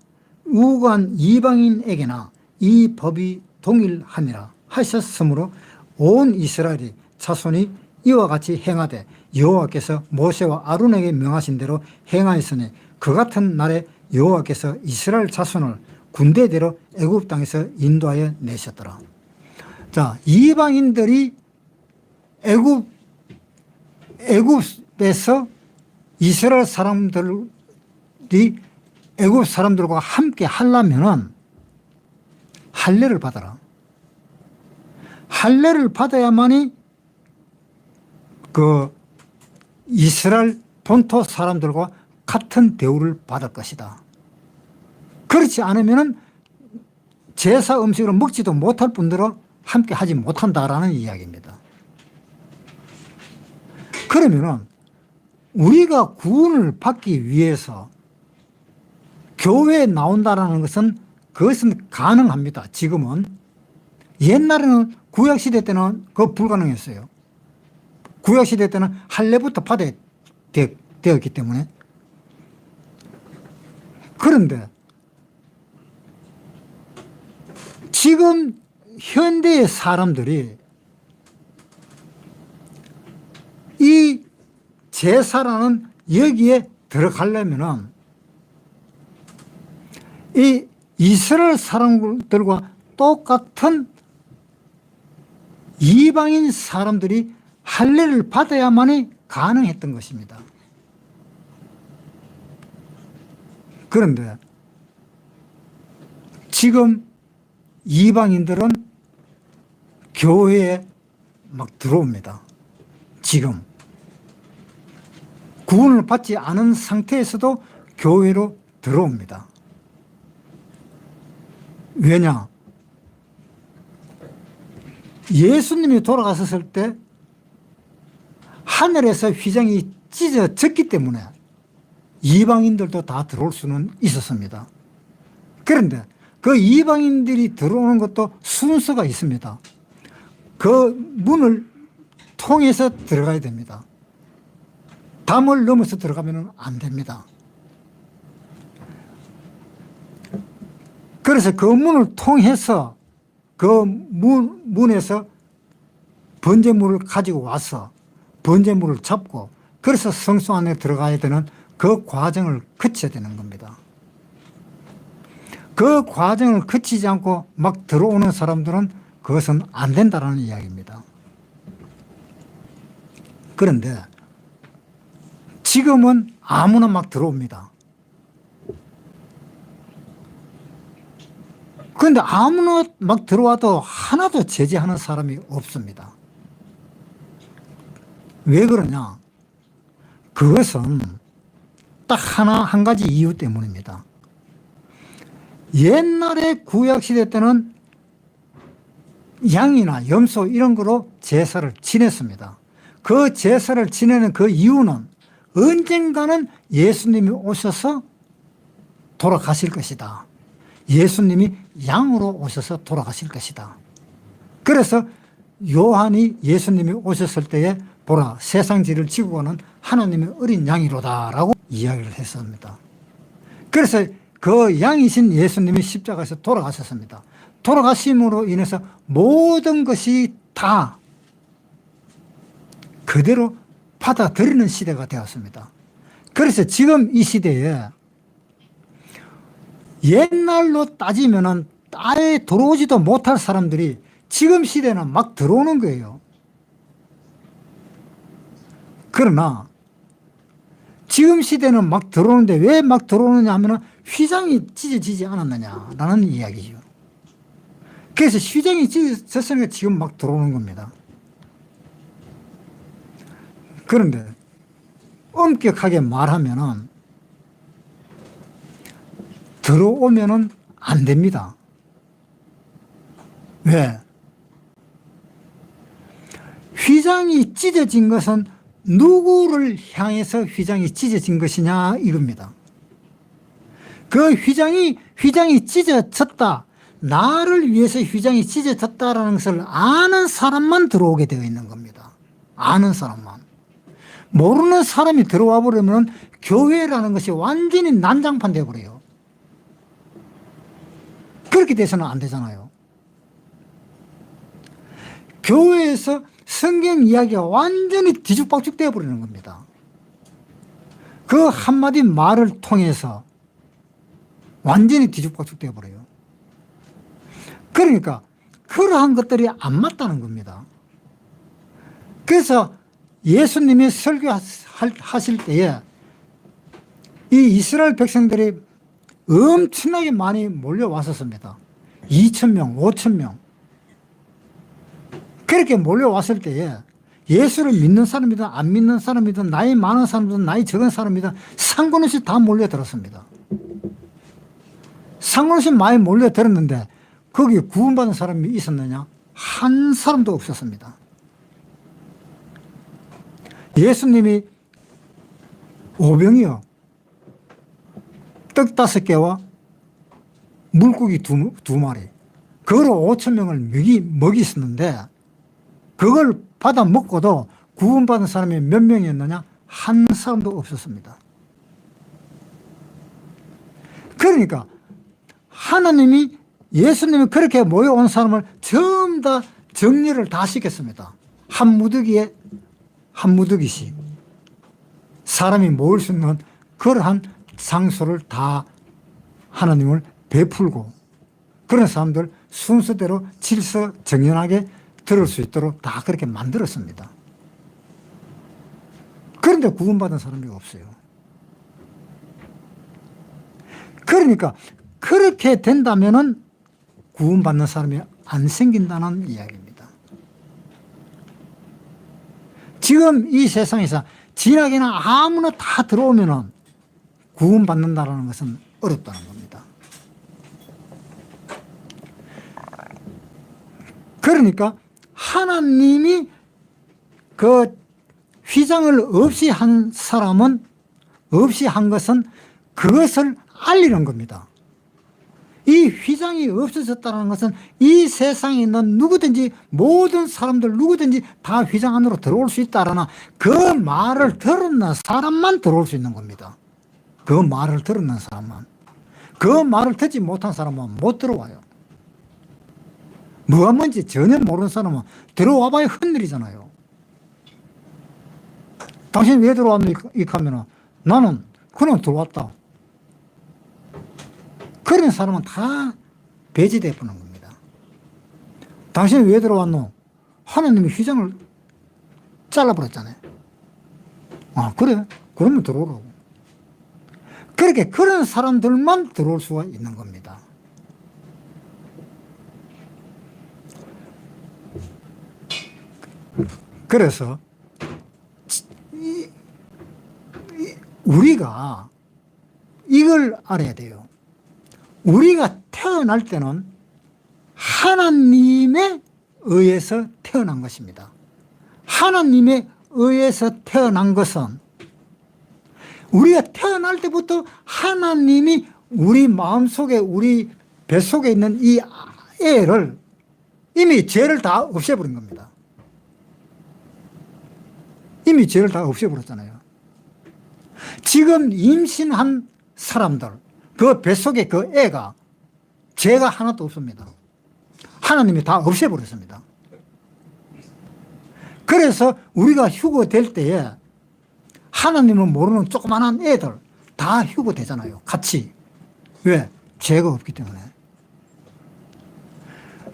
우고한 이방인에게나 이 법이 동일하니라 하셨으므로 온 이스라엘이 자손이 이와 같이 행하되 여호와께서 모세와 아론에게 명하신 대로 행하였으니 그 같은 날에 여호와께서 이스라엘 자손을 군대대로 애굽 땅에서 인도하여 내셨더라. 자, 이방인들이 애굽에서 이스라엘 사람들이 애굽 사람들과 함께 하려면은 할례를 받아라. 할례를 받아야만이 그 이스라엘 본토 사람들과 같은 대우를 받을 것이다. 그렇지 않으면은 제사 음식을 먹지도 못할 뿐더러 함께 하지 못한다라는 이야기입니다. 그러면은 우리가 구원을 받기 위해서 교회에 나온다라는 것은 그것은 가능합니다. 지금은. 옛날에는 구약시대 때는 그거 불가능했어요. 구약시대 때는 할례부터 받아야 되었기 때문에. 그런데 지금 현대의 사람들이 이 제사라는 여기에 들어가려면은 이 이스라엘 사람들과 똑같은 이방인 사람들이 할례를 받아야만이 가능했던 것입니다. 그런데 지금 이방인들은 교회에 막 들어옵니다. 지금 구원을 받지 않은 상태에서도 교회로 들어옵니다. 왜냐? 예수님이 돌아가셨을 때 하늘에서 휘장이 찢어졌기 때문에 이방인들도 다 들어올 수는 있었습니다. 그런데 그 이방인들이 들어오는 것도 순서가 있습니다. 그 문을 통해서 들어가야 됩니다. 담을 넘어서 들어가면 안 됩니다. 그래서 그 문을 통해서 그 문에서 번제물을 가지고 와서 번제물을 잡고 그래서 성소 안에 들어가야 되는 그 과정을 거쳐야 되는 겁니다. 그 과정을 거치지 않고 막 들어오는 사람들은 그것은 안 된다는 이야기입니다. 그런데 지금은 아무나 막 들어옵니다. 그런데 아무나 막 들어와도 하나도 제재하는 사람이 없습니다. 왜 그러냐? 그것은 딱 한 가지 이유 때문입니다. 옛날에 구약시대 때는 양이나 염소 이런 거로 제사를 지냈습니다. 그 제사를 지내는 그 이유는 언젠가는 예수님이 오셔서 돌아가실 것이다. 예수님이 양으로 오셔서 돌아가실 것이다. 그래서 요한이 예수님이 오셨을 때에 보라 세상지를 지고 가는 하나님의 어린 양이로다 라고 이야기를 했습니다. 그래서 그 양이신 예수님이 십자가에서 돌아가셨습니다. 돌아가심으로 인해서 모든 것이 다 그대로 받아들이는 시대가 되었습니다. 그래서 지금 이 시대에 옛날로 따지면은 아예 들어오지도 못할 사람들이 지금 시대는 막 들어오는 거예요. 그러나 지금 시대는 막 들어오는데 왜 막 들어오느냐 하면은 휘장이 찢어지지 않았느냐라는 이야기죠. 그래서 휘장이 찢어졌으니까 지금 막 들어오는 겁니다. 그런데 엄격하게 말하면은 들어오면은 안 됩니다. 왜? 휘장이 찢어진 것은 누구를 향해서 휘장이 찢어진 것이냐 이겁니다. 그 휘장이 찢어졌다, 나를 위해서 휘장이 찢어졌다라는 것을 아는 사람만 들어오게 되어 있는 겁니다. 아는 사람만. 모르는 사람이 들어와 버리면 교회라는 것이 완전히 난장판 되어버려요. 그렇게 돼서는 안 되잖아요. 교회에서 성경 이야기가 완전히 뒤죽박죽 되어버리는 겁니다. 그 한마디 말을 통해서 완전히 뒤죽박죽 되어버려요. 그러니까 그러한 것들이 안 맞다는 겁니다. 그래서 예수님이 설교하실 때에 이 이스라엘 백성들이 엄청나게 많이 몰려왔었습니다. 2,000명, 5,000명. 그렇게 몰려왔을 때에 예수를 믿는 사람이든 안 믿는 사람이든 나이 많은 사람이든 나이 적은 사람이든 상관없이 다 몰려들었습니다. 상관없이 많이 몰려들었는데 거기에 구원받은 사람이 있었느냐? 한 사람도 없었습니다. 예수님이 오병이요, 떡 5개와 물고기 두 마리, 그거로 5,000명을 먹이었는데 그걸 받아 먹고도 구원받은 사람이 몇 명이었느냐? 한 사람도 없었습니다. 그러니까 하나님이, 예수님이 그렇게 모여온 사람을 전부 다 정리를 다 시켰습니다. 한 무더기씩 사람이 모일 수 있는 그러한 장소를 다 하나님을 베풀고, 그런 사람들 순서대로 질서 정연하게 들을 수 있도록 다 그렇게 만들었습니다. 그런데 구원받은 사람이 없어요. 그러니까 그렇게 된다면은 구원받는 사람이 안 생긴다는 이야기입니다. 지금 이 세상에서 진하게나 아무나 다 들어오면은 구원받는다는 것은 어렵다는 겁니다. 그러니까 하나님이 그 휘장을 없이 한 사람은, 없이 한 것은 그것을 알리는 겁니다. 이 휘장이 없어졌다는 것은 이 세상에 있는 누구든지, 모든 사람들 누구든지 다 휘장 안으로 들어올 수 있다라는 그 말을 들었는 사람만 들어올 수 있는 겁니다. 그 말을 들었는 사람만. 그 말을 듣지 못한 사람은 못 들어와요. 뭐가 뭔지 전혀 모르는 사람은 들어와 봐야 헛일이잖아요. 당신 왜 들어왔노? 이렇게 하면 나는 그냥 들어왔다. 그런 사람은 다 배제되어 버리는 겁니다. 당신이 왜 들어왔노? 하나님이 휘장을 잘라버렸잖아요. 아, 그래? 그러면 들어오라고. 그렇게 그런 사람들만 들어올 수가 있는 겁니다. 그래서 우리가 이걸 알아야 돼요. 우리가 태어날 때는 하나님에 의해서 태어난 것입니다. 하나님에 의해서 태어난 것은 우리가 태어날 때부터 하나님이 우리 마음속에, 우리 뱃속에 있는 이 애를 이미 죄를 다 없애버린 겁니다. 이미 죄를 다 없애버렸잖아요. 지금 임신한 사람들, 그 뱃속에 그 애가 죄가 하나도 없습니다. 하나님이 다 없애버렸습니다. 그래서 우리가 휴거될 때에 하나님을 모르는 조그만한 애들 다 휴거되잖아요. 같이. 왜? 죄가 없기 때문에.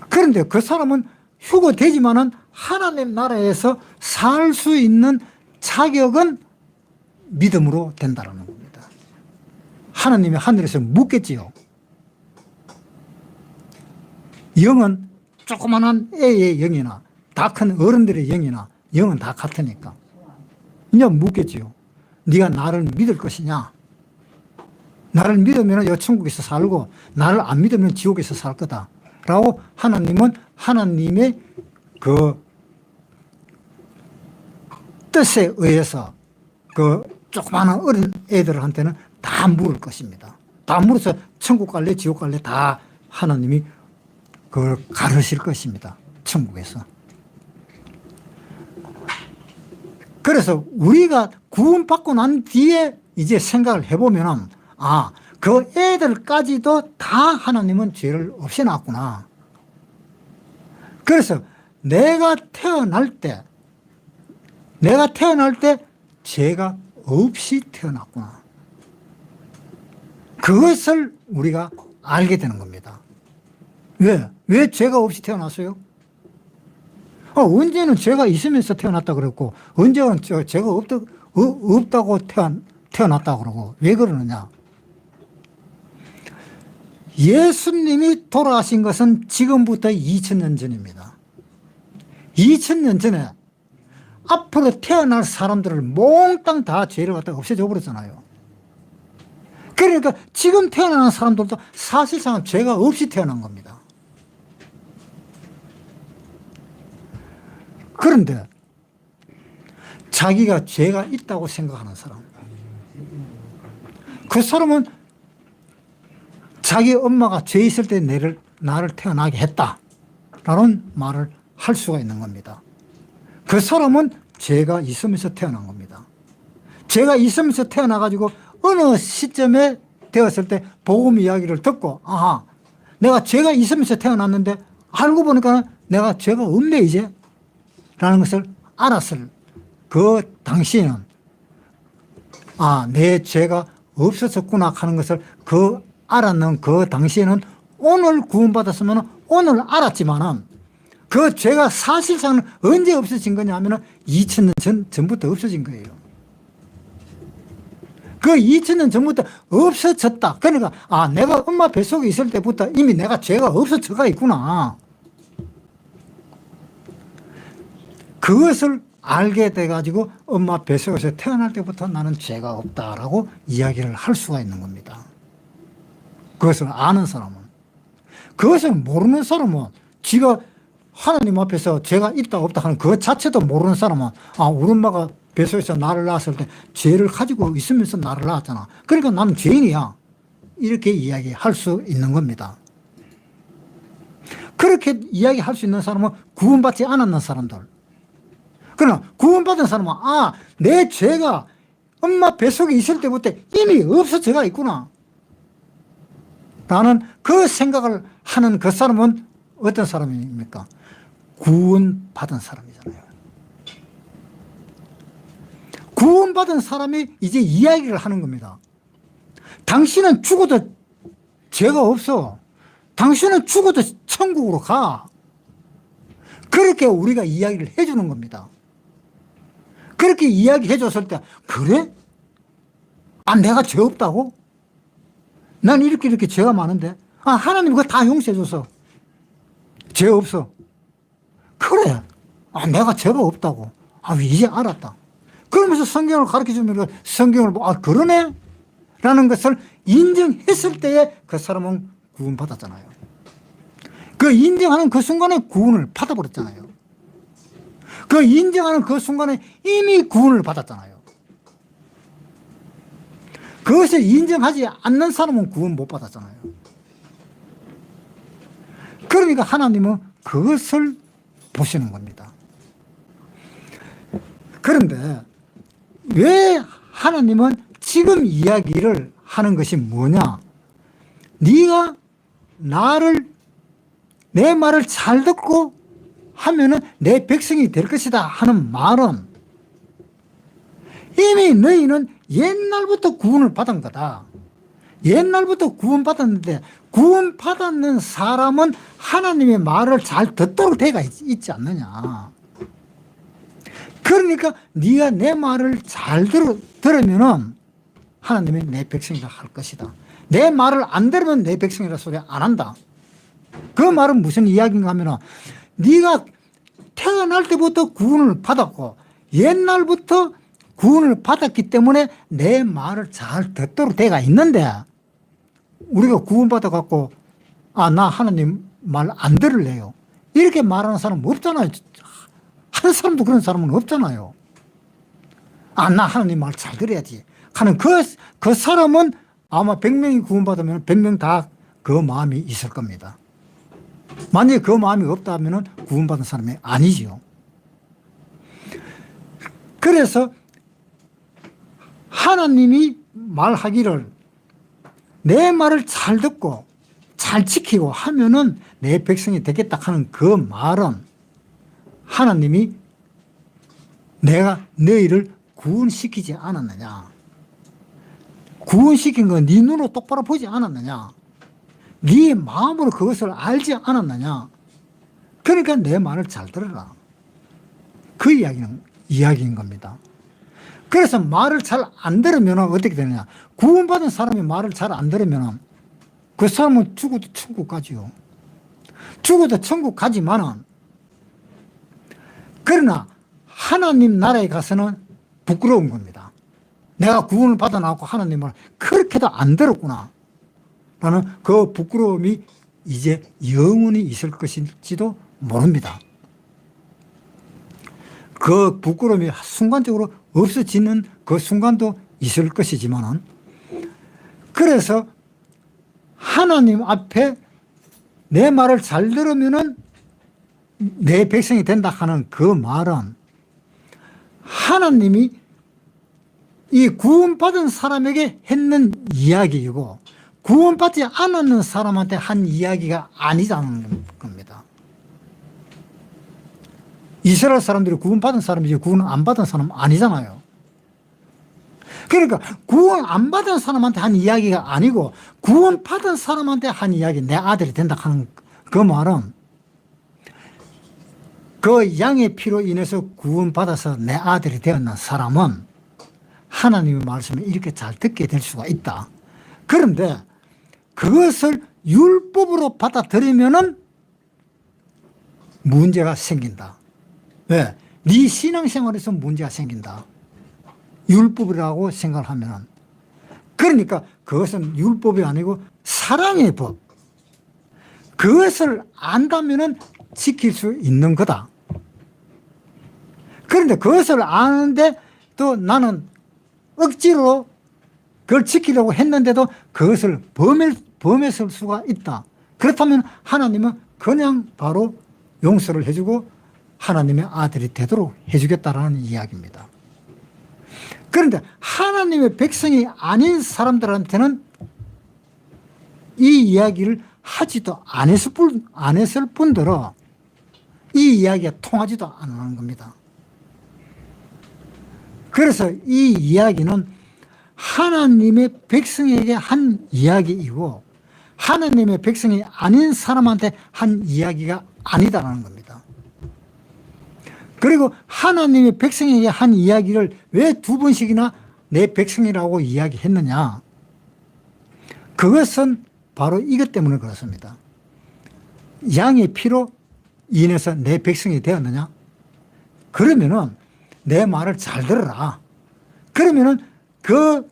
그런데 그 사람은 휴거되지만은 하나님 나라에서 살 수 있는 자격은 믿음으로 된다는 겁니다. 하나님이 하늘에서 묻겠지요. 영은 조그만한 애의 영이나 다 큰 어른들의 영이나 영은 다 같으니까 이제 묻겠지요. 네가 나를 믿을 것이냐? 나를 믿으면 여 천국에서 살고 나를 안 믿으면 지옥에서 살 거다 라고 하나님은 하나님의 그 뜻에 의해서 그 조그마한 어린 애들한테는 다 물을 것입니다. 다 물어서 천국 갈래 지옥 갈래 다 하나님이 그걸 가르칠 것입니다. 천국에서. 그래서 우리가 구원받고 난 뒤에 이제 생각을 해보면 아, 그 애들까지도 다 하나님은 죄를 없애놨구나. 그래서 내가 태어날 때 죄가 없이 태어났구나. 그것을 우리가 알게 되는 겁니다. 왜 죄가 없이 태어났어요? 언제는 죄가 있으면서 태어났다 그랬고, 언제는 죄가 없다고 태어났다 그러고, 왜 그러느냐? 예수님이 돌아가신 것은 지금부터 2000년 전입니다. 2000년 전에 앞으로 태어날 사람들을 몽땅 다 죄를 갖다가 없애줘 버렸잖아요. 그러니까 지금 태어나는 사람들도 사실상 죄가 없이 태어난 겁니다. 그런데 자기가 죄가 있다고 생각하는 사람, 그 사람은 자기 엄마가 죄 있을 때 나를 태어나게 했다라는 말을 할 수가 있는 겁니다. 그 사람은 죄가 있으면서 태어난 겁니다. 죄가 있으면서 태어나가지고 어느 시점에 되었을 때 복음 이야기를 듣고 아하, 내가 죄가 있으면서 태어났는데 알고 보니까 내가 죄가 없네 이제 라는 것을 알았을 그 당시에는 아, 내 죄가 없어졌구나 하는 것을 그 알았는 그 당시에는 오늘 구원받았으면 오늘 알았지만은 그 죄가 사실상 언제 없어진 거냐 하면은 2000년 전부터 없어진 거예요. 그 2000년 전부터 없어졌다. 그러니까 아, 내가 엄마 뱃속에 있을 때부터 이미 내가 죄가 없어져가 있구나. 그것을 알게 돼가지고 엄마 뱃속에서 태어날 때부터 나는 죄가 없다라고 이야기를 할 수가 있는 겁니다. 그것을 아는 사람은. 그것을 모르는 사람은 지가 하나님 앞에서 죄가 있다 없다 하는 그 자체도 모르는 사람은 아, 우리 엄마가 뱃속에서 나를 낳았을 때 죄를 가지고 있으면서 나를 낳았잖아. 그러니까 나는 죄인이야. 이렇게 이야기할 수 있는 겁니다. 그렇게 이야기할 수 있는 사람은 구원받지 않았는 사람들. 그러나 구원받은 사람은 아, 내 죄가 엄마 뱃속에 있을 때부터 이미 없어져가 있구나 라는 그 생각을 하는 그 사람은 어떤 사람입니까? 구원받은 사람이잖아요. 구원받은 사람이 이제 이야기를 하는 겁니다. 당신은 죽어도 죄가 없어. 당신은 죽어도 천국으로 가. 그렇게 우리가 이야기를 해주는 겁니다. 그렇게 이야기해 줬을 때 그래? 아, 내가 죄 없다고? 난 이렇게 죄가 많은데 아, 하나님 그거 다 용서해 줘서 죄 없어. 그래. 아, 내가 죄가 없다고. 아, 이제 알았다. 그러면서 성경을 가르쳐 주면 성경을 보고 아, 그러네? 라는 것을 인정했을 때에 그 사람은 구원받았잖아요. 그 인정하는 그 순간에 구원을 받아버렸잖아요. 그 인정하는 그 순간에 이미 구원을 받았잖아요. 그것을 인정하지 않는 사람은 구원 못 받았잖아요. 그러니까 하나님은 그것을 보시는 겁니다. 그런데 왜 하나님은 지금 이야기를 하는 것이 뭐냐? 네가 내 말을 잘 듣고 하면은 내 백성이 될 것이다 하는 말은 이미 너희는 옛날부터 구원을 받은 거다. 옛날부터 구원받았는데 구원받았는 사람은 하나님의 말을 잘 듣도록 되어 있지 않느냐. 그러니까 네가 내 말을 잘 들으면은 하나님이 내 백성이라 할 것이다. 내 말을 안 들으면 내 백성이라 소리 안 한다. 그 말은 무슨 이야기인가 하면 네가 태어날 때부터 구원을 받았고 옛날부터 구원을 받았기 때문에 내 말을 잘 듣도록 되어 있는데 우리가 구원받아 갖고 나 하나님 말 안 들을래요. 이렇게 말하는 사람 없잖아요. 한 사람도 그런 사람은 없잖아요. 나 하나님 말 잘 들어야지 하는 그 사람은 아마 100명이 구원받으면 100명 다 그 마음이 있을 겁니다. 만약에 그 마음이 없다면 구원받은 사람이 아니지요. 그래서 하나님이 말하기를 내 말을 잘 듣고 잘 지키고 하면은 내 백성이 되겠다 하는 그 말은 하나님이 내가 너희를 구원시키지 않았느냐. 구원시킨 건 네 눈으로 똑바로 보지 않았느냐. 네 마음으로 그것을 알지 않았느냐. 그러니까 내 말을 잘 들어라. 그 이야기인 겁니다. 그래서 말을 잘 안 들으면 어떻게 되느냐. 구원받은 사람이 말을 잘 안 들으면 그 사람은 죽어도 천국 가지요. 죽어도 천국 가지만은 그러나 하나님 나라에 가서는 부끄러운 겁니다. 내가 구원을 받아 나왔고 하나님을 그렇게도 안 들었구나 라는 그 부끄러움이 이제 영원히 있을 것일지도 모릅니다. 그 부끄러움이 순간적으로 없어지는 그 순간도 있을 것이지만은 그래서 하나님 앞에 내 말을 잘 들으면은 내 백성이 된다 하는 그 말은 하나님이 이 구원받은 사람에게 했는 이야기이고 구원받지 않았는 사람한테 한 이야기가 아니라는 겁니다. 이스라엘 사람들이 구원받은 사람이지 구원 안 받은 사람은 아니잖아요. 그러니까 구원 안 받은 사람한테 한 이야기가 아니고 구원 받은 사람한테 한 이야기, 내 아들이 된다 하는 그 말은 그 양의 피로 인해서 구원받아서 내 아들이 되었는 사람은 하나님의 말씀을 이렇게 잘 듣게 될 수가 있다. 그런데 그것을 율법으로 받아들이면은 문제가 생긴다. 왜? 네 신앙생활에서 문제가 생긴다. 율법이라고 생각을 하면은. 그러니까 그것은 율법이 아니고 사랑의 법. 그것을 안다면은 지킬 수 있는 거다. 그런데 그것을 아는데 또 나는 억지로 그걸 지키려고 했는데도 그것을 범했을 수가 있다. 그렇다면 하나님은 그냥 바로 용서를 해주고 하나님의 아들이 되도록 해주겠다라는 이야기입니다. 그런데 하나님의 백성이 아닌 사람들한테는 이 이야기를 하지도 안 했을 뿐더러 이 이야기가 통하지도 않는 겁니다. 그래서 이 이야기는 하나님의 백성에게 한 이야기이고 하나님의 백성이 아닌 사람한테 한 이야기가 아니다라는 겁니다. 그리고 하나님의 백성에게 한 이야기를 왜 2번씩이나 내 백성이라고 이야기했느냐. 그것은 바로 이것 때문에 그렇습니다. 양의 피로 인해서 내 백성이 되었느냐? 그러면은 내 말을 잘 들어라. 그러면은 그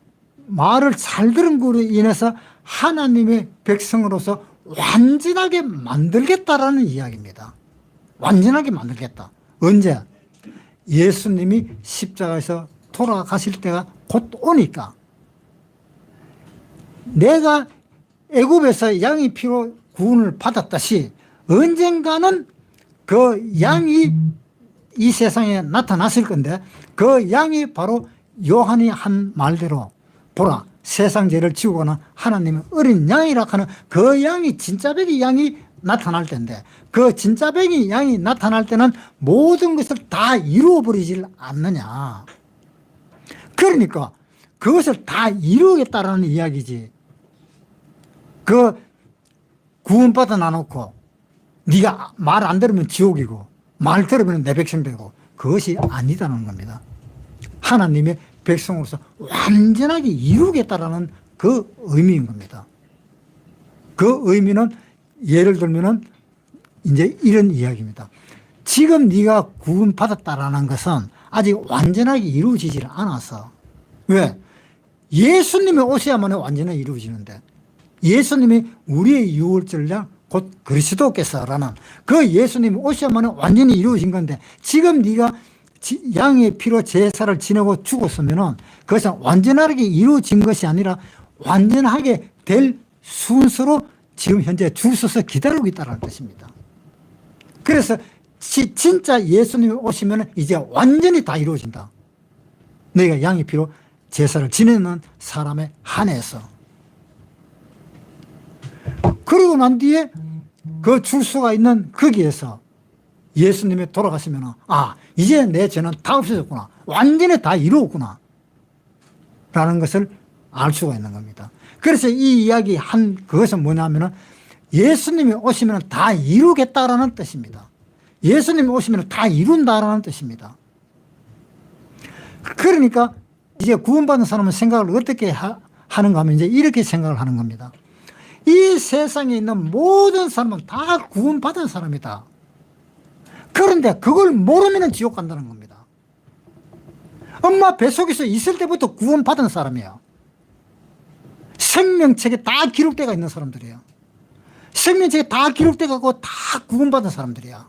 말을 잘 들은 것으로 인해서 하나님의 백성으로서 완전하게 만들겠다라는 이야기입니다. 완전하게 만들겠다. 언제? 예수님이 십자가에서 돌아가실 때가 곧 오니까. 내가 애굽에서 양의 피로 구원을 받았다시 언젠가는 그 양이 이 세상에 나타났을 건데 그 양이 바로 요한이 한 말대로 보라 세상 죄를 지고 가는 하나님의 어린 양이라 하는 그 양이 진짜배기 양이 나타날 텐데 그 진짜배기 양이 나타날 때는 모든 것을 다 이루어버리질 않느냐. 그러니까 그것을 다 이루겠다라는 이야기지. 그 구원받아 놔놓고 네가 말 안 들으면 지옥이고 말 들으면 내 백성 되고 그것이 아니다는 겁니다. 하나님의 백성으로서 완전하게 이루겠다라는 그 의미인 겁니다. 그 의미는 예를 들면은 이제 이런 이야기입니다. 지금 네가 구원받았다라는 것은 아직 완전하게 이루어지질 않았어. 왜? 예수님이 오셔야만 완전히 이루어지는데, 예수님이 우리의 유월절날 곧 그리스도께서라는 그 예수님이 오셔야만 완전히 이루어진 건데, 지금 네가 양의 피로 제사를 지내고 죽었으면은 그것은 완전하게 이루어진 것이 아니라 완전하게 될 순서로 지금 현재 줄 서서 기다리고 있다는 뜻입니다. 그래서 진짜 예수님이 오시면 이제 완전히 다 이루어진다. 너희가 양의 피로 제사를 지내는 사람에 한해서. 그리고 난 뒤에 그 줄수가 있는 거기에서 예수님이 돌아가시면, 아, 이제 내 죄는 다 없어졌구나. 완전히 다 이루었구나. 라는 것을 알 수가 있는 겁니다. 그래서 이 이야기 한 그것은 뭐냐면은 예수님이 오시면 다 이루겠다라는 뜻입니다. 예수님이 오시면 다 이룬다라는 뜻입니다. 그러니까 이제 구원받은 사람은 생각을 어떻게 하는가 하면 이제 이렇게 생각을 하는 겁니다. 이 세상에 있는 모든 사람은 다 구원받은 사람이다. 그런데 그걸 모르면 지옥 간다는 겁니다. 엄마 뱃속에서 있을 때부터 구원받은 사람이에요. 생명책에 다 기록되어 있는 사람들이에요. 생명책에 다 기록되어 있고 다 구원받은 사람들이야.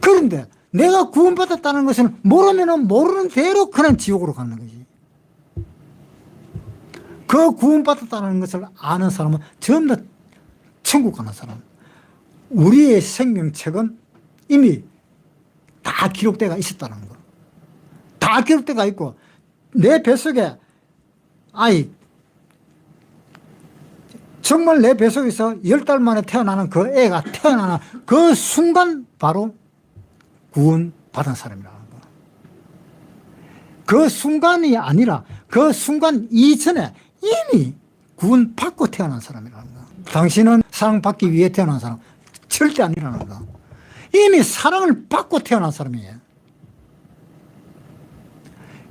그런데 내가 구원받았다는 것을 모르면 모르는 대로 그냥 지옥으로 가는 거지. 그 구원받았다는 것을 아는 사람은 전부 다 천국 가는 사람. 우리의 생명책은 이미 다 기록되어 있었다는 거. 다 기록되어 있고 내 뱃속에 아이 정말 내 뱃속에서 10달 만에 태어나는 그 애가 태어나는 그 순간 바로 구원받은 사람이라는 거. 그 순간이 아니라 그 순간 이전에 이미 구원받고 태어난 사람이라는 거. 당신은 사랑받기 위해 태어난 사람 절대 아니라는 거. 이미 사랑을 받고 태어난 사람이에요.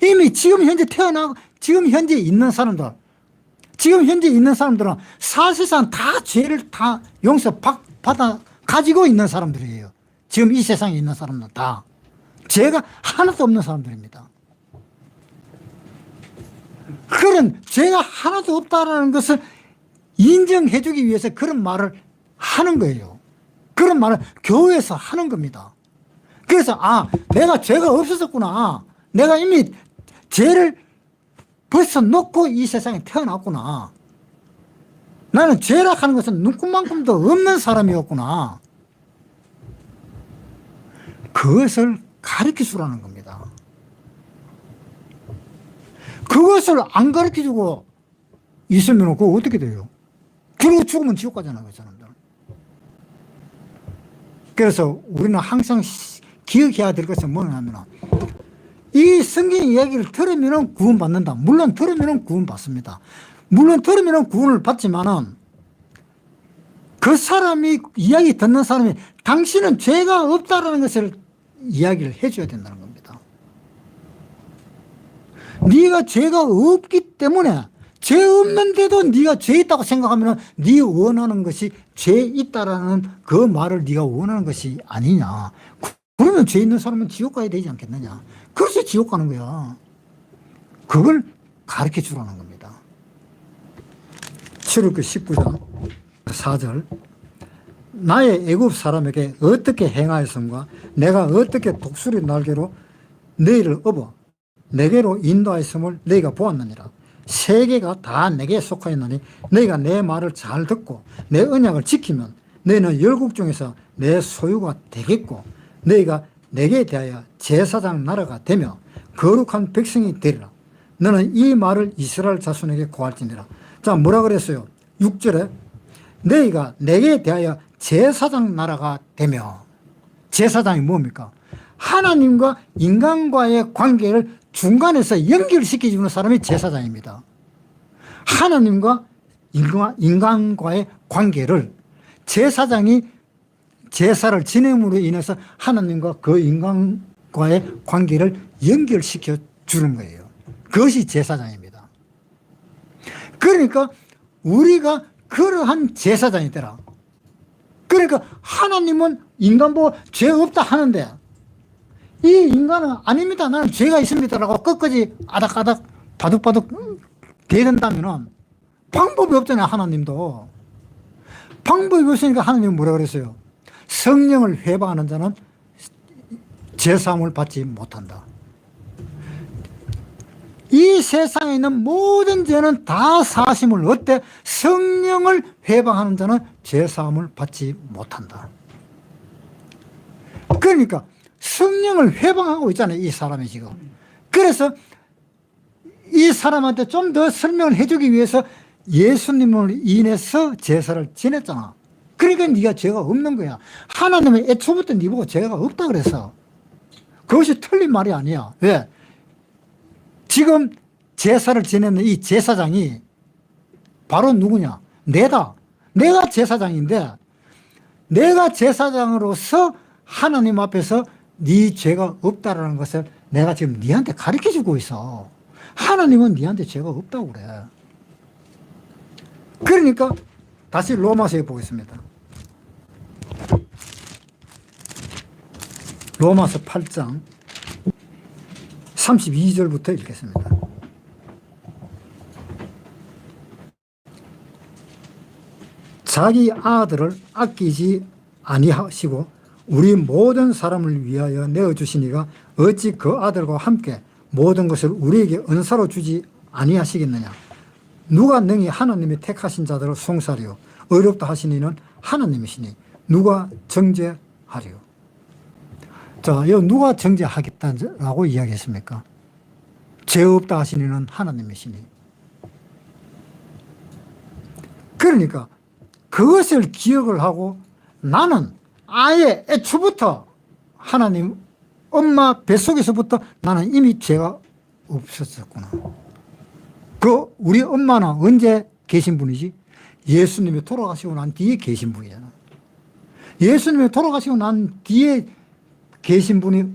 이미 지금 현재 태어나고 지금 현재 있는 사람들, 지금 현재 있는 사람들은 사실상 다 죄를 다 용서받아 가지고 있는 사람들이에요. 지금 이 세상에 있는 사람들은 다 죄가 하나도 없는 사람들입니다. 그런 죄가 하나도 없다는 것을 인정해 주기 위해서 그런 말을 하는 거예요. 그런 말을 교회에서 하는 겁니다. 그래서 아, 내가 죄가 없었구나. 내가 이미 죄를 벌써 놓고 이 세상에 태어났구나. 나는 죄라하는 것은 눈꽃만큼도 없는 사람이었구나. 그것을 가르쳐 주라는 겁니다. 그것을 안 가르쳐 주고 있으면 그거 어떻게 돼요? 그러고 죽으면 지옥 가잖아요, 그 사람들. 그래서 우리는 항상 기억해야 될 것은 뭐냐면 이 성경 이야기를 들으면 구원받는다. 물론 들으면 구원받습니다. 물론 들으면 구원을 받지만은 그 사람이 이야기 듣는 사람이 당신은 죄가 없다라는 것을 이야기를 해줘야 된다는 겁니다. 네가 죄가 없기 때문에 죄 없는데도 네가 죄 있다고 생각하면 네 원하는 것이 죄 있다라는 그 말을 네가 원하는 것이 아니냐. 그러면 죄 있는 사람은 지옥 가야 되지 않겠느냐. 그래서 지옥 가는 거야. 그걸 가르쳐 주라는 겁니다. 출애굽기 19장 4절 나의 애굽 사람에게 어떻게 행하였음과 내가 어떻게 독수리 날개로 너희를 업어 내게로 인도하였음을 너희가 보았느니라. 세계가 다 내게 속하였나니 너희가 내 말을 잘 듣고 내 언약을 지키면 너희는 열국 중에서 내 소유가 되겠고 너희가 내게 대하여 제사장 나라가 되며 거룩한 백성이 되리라. 너는 이 말을 이스라엘 자손에게 고할지니라. 자, 뭐라 그랬어요? 6절에 너희가 내게 대하여 제사장 나라가 되며, 제사장이 뭡니까? 하나님과 인간과의 관계를 중간에서 연결시켜주는 사람이 제사장입니다. 하나님과 인간과의 관계를 제사장이 제사를 지냄으로 인해서 하나님과 그 인간과의 관계를 연결시켜 주는 거예요. 그것이 제사장입니다. 그러니까 우리가 그러한 제사장이 되라. 그러니까 하나님은 인간 보고 죄 없다 하는데 이 인간은 아닙니다. 나는 죄가 있습니다라고 끝까지 아닥아닥 바둑바둑 대든다면 방법이 없잖아요. 하나님도. 방법이 없으니까 하나님은 뭐라 그랬어요? 성령을 회방하는 자는 제사함을 받지 못한다. 이 세상에 있는 모든 죄는 다 사심을 얻되 성령을 회방하는 자는 제사함을 받지 못한다. 그러니까 성령을 회방하고 있잖아요. 이 사람이 지금. 그래서 이 사람한테 좀 더 설명을 해주기 위해서 예수님을 인해서 제사를 지냈잖아. 그러니까 네가 죄가 없는 거야. 하나님은 애초부터 네 보고 죄가 없다 그랬어. 그것이 틀린 말이 아니야. 왜? 지금 제사를 지내는 이 제사장이 바로 누구냐? 내다. 내가 제사장인데 내가 제사장으로서 하나님 앞에서 네 죄가 없다라는 것을 내가 지금 네한테 가르쳐주고 있어. 하나님은 네한테 죄가 없다고 그래. 그러니까 다시 로마서에 보겠습니다. 로마서 8장 32절부터 읽겠습니다. 자기 아들을 아끼지 아니하시고 우리 모든 사람을 위하여 내어주시니가 어찌 그 아들과 함께 모든 것을 우리에게 은사로 주지 아니하시겠느냐. 누가 능히 하나님이 택하신 자들을 송사하리요. 어렵다 하시니는 하나님이시니 누가 정죄하리요. 자, 이 누가 정죄하겠다라고 이야기했습니까? 죄 없다 하시니는 하나님이시니. 그러니까 그것을 기억을 하고 나는 아예 애초부터 하나님 엄마 뱃속에서부터 나는 이미 죄가 없었구나. 그 우리 엄마는 언제 계신 분이지? 예수님이 돌아가시고 난 뒤에 계신 분이잖아. 예수님이 돌아가시고 난 뒤에 계신 분이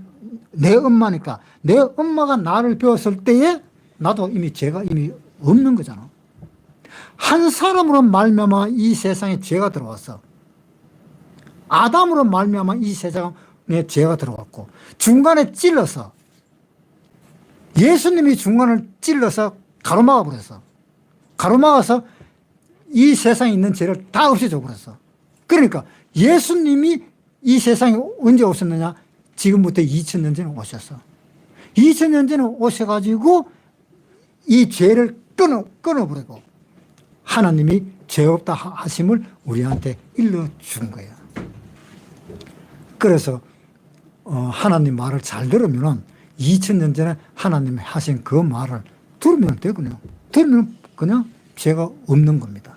내 엄마니까 내 엄마가 나를 배웠을 때에 나도 이미 죄가 이미 없는 거잖아. 한 사람으로 말미암아 이 세상에 죄가 들어왔어. 아담으로 말미암아 이 세상에 죄가 들어왔고 중간에 찔러서 예수님이 중간을 찔러서 가로막아 버렸어. 가로막아서 이 세상에 있는 죄를 다 없애줘 버렸어. 그러니까 예수님이 이 세상에 언제 오셨느냐? 지금부터 2000년 전에 오셨어. 2000년 전에 오셔가지고 이 죄를 끊어버리고 하나님이 죄 없다 하심을 우리한테 일러준 거예요. 그래서 하나님 말을 잘 들으면 2000년 전에 하나님이 하신 그 말을 들으면 되거든요. 들으면 그냥 죄가 없는 겁니다.